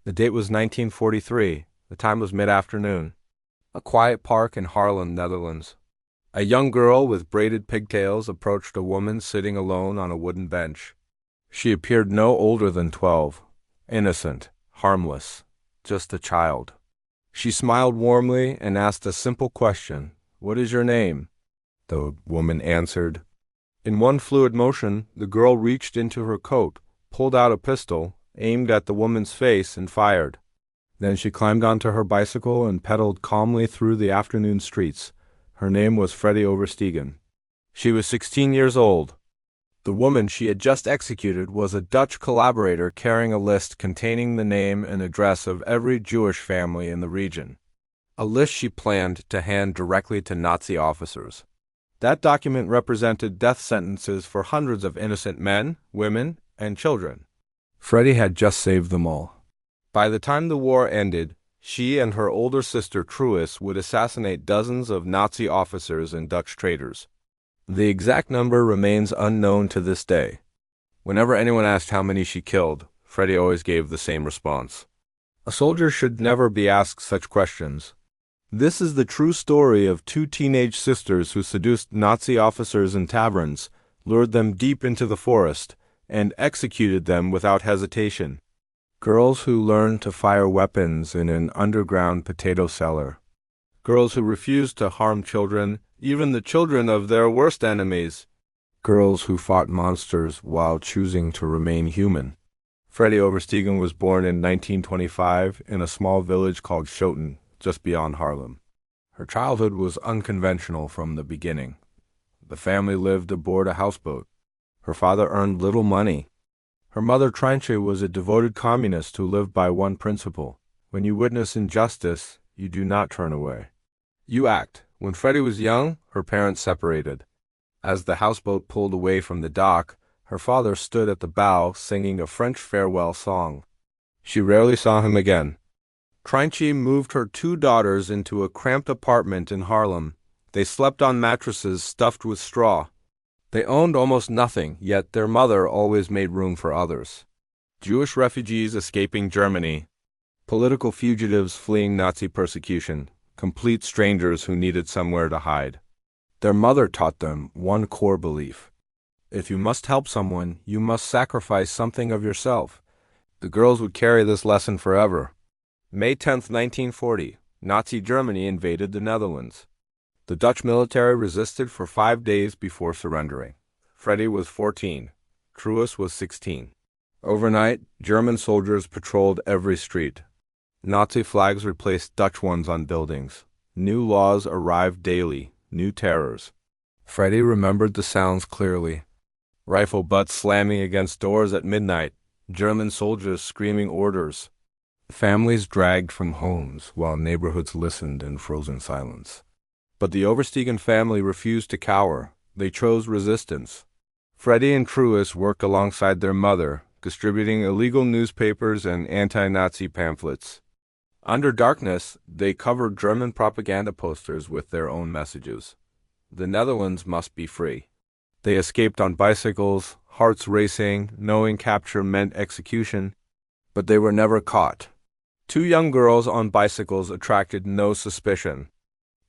The date was 1943. The time was mid-afternoon. A quiet park in Haarlem, Netherlands. A young girl with braided pigtails approached a woman sitting alone on a wooden bench. She appeared no older than 12, innocent, harmless, just a child. She smiled warmly and asked a simple question, "What is your name?" The woman answered. In one fluid motion, the girl reached into her coat, pulled out a pistol, aimed at the woman's face, and fired. Then she climbed onto her bicycle and pedaled calmly through the afternoon streets. Her name was Freddie Oversteegen. She was 16 years old. The woman she had just executed was a Dutch collaborator carrying a list containing the name and address of every Jewish family in the region. A list she planned to hand directly to Nazi officers. That document represented death sentences for hundreds of innocent men, women, and children. Freddie had just saved them all. By the time the war ended, she and her older sister Truus would assassinate dozens of Nazi officers and Dutch traitors. The exact number remains unknown to this day. Whenever anyone asked how many she killed, Freddie always gave the same response. A soldier should never be asked such questions. This is the true story of two teenage sisters who seduced Nazi officers in taverns, lured them deep into the forest, and executed them without hesitation. Girls who learned to fire weapons in an underground potato cellar. Girls who refused to harm children, even the children of their worst enemies. Girls who fought monsters while choosing to remain human. Freddie Oversteegen was born in 1925 in a small village called Schoten, just beyond Haarlem. Her childhood was unconventional from the beginning. The family lived aboard a houseboat. Her father earned little money. Her mother, Treintje, was a devoted communist who lived by one principle: when you witness injustice, you do not turn away. You act. When Freddie was young, her parents separated. As the houseboat pulled away from the dock, her father stood at the bow singing a French farewell song. She rarely saw him again. Treintje moved her two daughters into a cramped apartment in Haarlem. They slept on mattresses stuffed with straw. They owned almost nothing, yet their mother always made room for others. Jewish refugees escaping Germany, political fugitives fleeing Nazi persecution, complete strangers who needed somewhere to hide. Their mother taught them one core belief: if you must help someone, you must sacrifice something of yourself. The girls would carry this lesson forever. May 10, 1940, Nazi Germany invaded the Netherlands. The Dutch military resisted for 5 days before surrendering. Freddie was 14. Truus was 16. Overnight, German soldiers patrolled every street. Nazi flags replaced Dutch ones on buildings. New laws arrived daily, new terrors. Freddie remembered the sounds clearly. Rifle butts slamming against doors at midnight, German soldiers screaming orders. Families dragged from homes while neighborhoods listened in frozen silence. But the Oversteegen family refused to cower. They chose resistance. Freddie and Truus worked alongside their mother, distributing illegal newspapers and anti-Nazi pamphlets. Under darkness, they covered German propaganda posters with their own messages. The Netherlands must be free. They escaped on bicycles, hearts racing, knowing capture meant execution, but they were never caught. Two young girls on bicycles attracted no suspicion.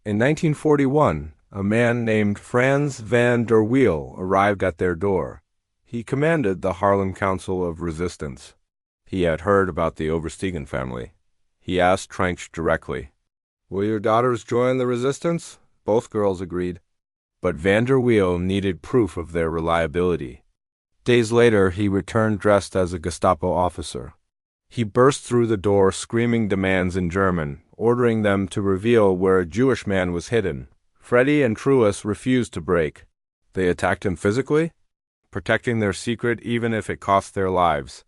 In 1941, a man named Frans van der Wiel arrived at their door. He commanded the Haarlem Council of Resistance. He had heard about the Oversteegen family. He asked Treintje directly, "Will your daughters join the resistance?" Both girls agreed. But van der Wiel needed proof of their reliability. Days later, he returned dressed as a Gestapo officer. He burst through the door screaming demands in German, ordering them to reveal where a Jewish man was hidden. Freddie and Truus refused to break. They attacked him physically, protecting their secret even if it cost their lives.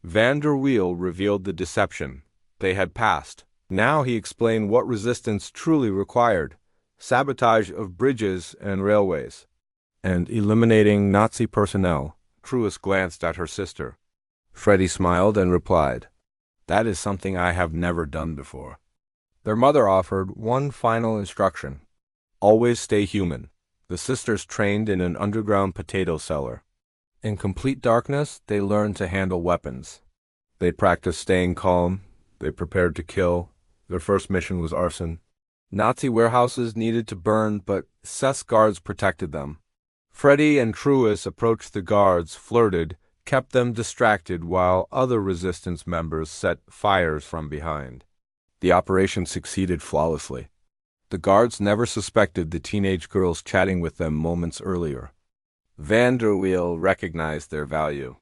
Van der Wiel revealed the deception. They had passed. Now he explained what resistance truly required: sabotage of bridges and railways, and eliminating Nazi personnel. Truus glanced at her sister. Freddie smiled and replied, "That is something I have never done before." Their mother offered one final instruction: always stay human. The sisters trained in an underground potato cellar. In complete darkness, they learned to handle weapons. They practiced staying calm, They prepared to kill. Their first mission was arson. Nazi warehouses needed to burn, but SS guards protected them. Freddie and Truus approached the guards, flirted, kept them distracted while other resistance members set fires from behind. The operation succeeded flawlessly. The guards never suspected the teenage girls chatting with them moments earlier. Van der Weel recognized their value.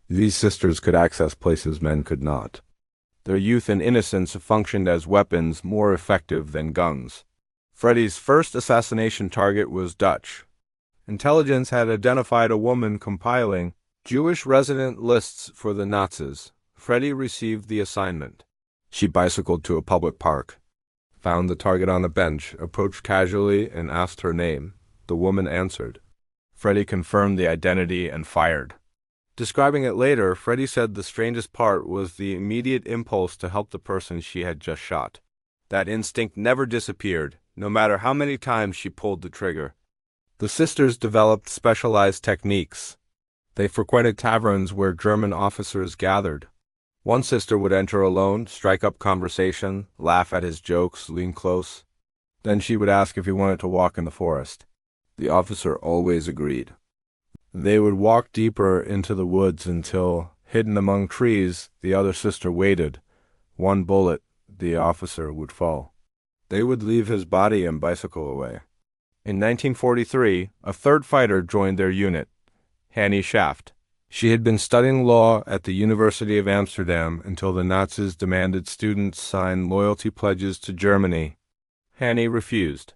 These sisters could access places men could not. Their youth and innocence functioned as weapons more effective than guns. Freddie's first assassination target was Dutch. Intelligence had identified a woman compiling Jewish resident lists for the Nazis. Freddie received the assignment. She bicycled to a public park, found the target on a bench, approached casually, and asked her name. The woman answered. Freddie confirmed the identity and fired. Describing it later, Freddie said the strangest part was the immediate impulse to help the person she had just shot. That instinct never disappeared, no matter how many times she pulled the trigger. The sisters developed specialized techniques. They frequented taverns where German officers gathered. One sister would enter alone, strike up conversation, laugh at his jokes, lean close. Then she would ask if he wanted to walk in the forest. The officer always agreed. They would walk deeper into the woods until, hidden among trees, the other sister waited. One bullet, the officer would fall. They would leave his body and bicycle away. In 1943, a third fighter joined their unit, Hannie Schaft. She had been studying law at the University of Amsterdam until the Nazis demanded students sign loyalty pledges to Germany. Hannie refused.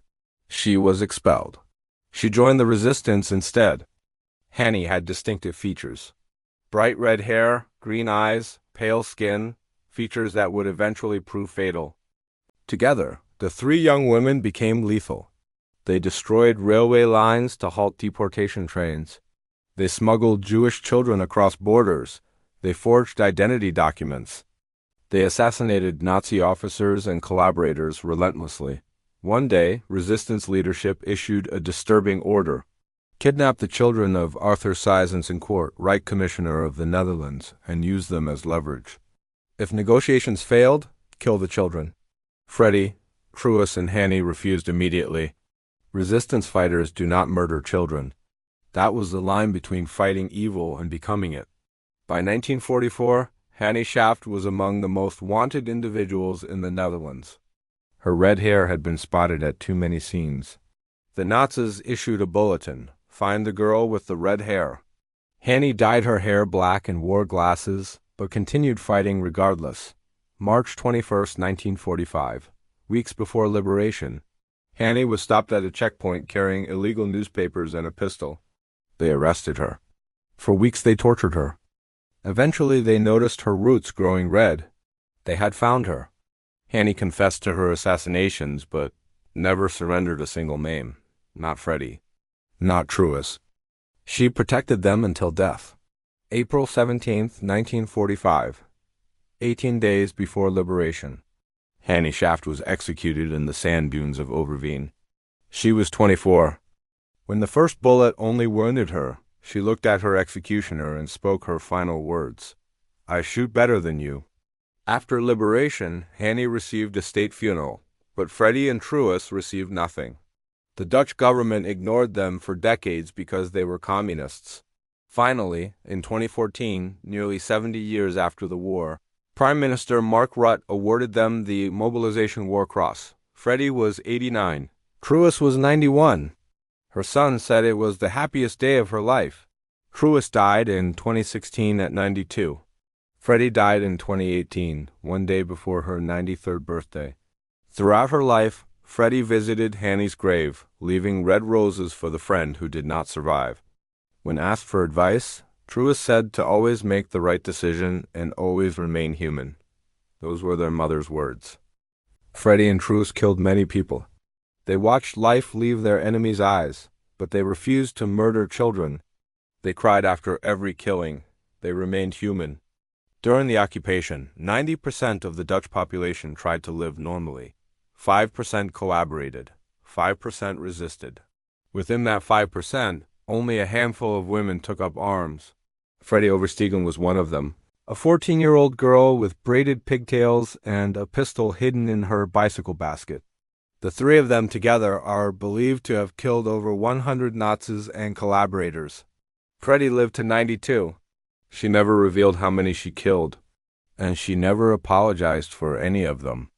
She was expelled. She joined the resistance instead. Hannie had distinctive features. Bright red hair, green eyes, pale skin, features that would eventually prove fatal. Together, the three young women became lethal. They destroyed railway lines to halt deportation trains. They smuggled Jewish children across borders. They forged identity documents. They assassinated Nazi officers and collaborators relentlessly. One day, resistance leadership issued a disturbing order. Kidnap the children of Arthur Seyss-Inquart, Reich Commissioner of the Netherlands, and use them as leverage. If negotiations failed, kill the children. Freddie, Truus, and Hannie refused immediately. Resistance fighters do not murder children. That was the line between fighting evil and becoming it. By 1944, Hannie Schaft was among the most wanted individuals in the Netherlands. Her red hair had been spotted at too many scenes. The Nazis issued a bulletin. Find the girl with the red hair. Hannie dyed her hair black and wore glasses, but continued fighting regardless. March 21, 1945. Weeks before liberation, Hannie was stopped at a checkpoint carrying illegal newspapers and a pistol. They arrested her. For weeks they tortured her. Eventually they noticed her roots growing red. They had found her. Hannie confessed to her assassinations, but never surrendered a single name. Not Freddie. Not Truus. She protected them until death. April 17, 1945. 18 days before liberation. Hannie Schaft was executed in the sand dunes of Overveen. She was 24. When the first bullet only wounded her, she looked at her executioner and spoke her final words. I shoot better than you. After liberation, Hannie received a state funeral, but Freddie and Truus received nothing. The Dutch government ignored them for decades because they were communists. Finally, in 2014, nearly 70 years after the war, Prime Minister Mark Rutte awarded them the Mobilization War Cross. Freddie was 89. Truus was 91. Her son said it was the happiest day of her life. Truus died in 2016 at 92. Freddie died in 2018, one day before her 93rd birthday. Throughout her life, Freddie visited Hannie's grave, leaving red roses for the friend who did not survive. When asked for advice, Truus said to always make the right decision and always remain human. Those were their mother's words. Freddie and Truus killed many people. They watched life leave their enemies' eyes, but they refused to murder children. They cried after every killing. They remained human. During the occupation, 90% of the Dutch population tried to live normally. 5% collaborated. 5% resisted. Within that 5%, only a handful of women took up arms. Freddie Oversteegen was one of them. A 14-year-old girl with braided pigtails and a pistol hidden in her bicycle basket. The three of them together are believed to have killed over 100 Nazis and collaborators. Freddie lived to 92. She never revealed how many she killed, and she never apologized for any of them.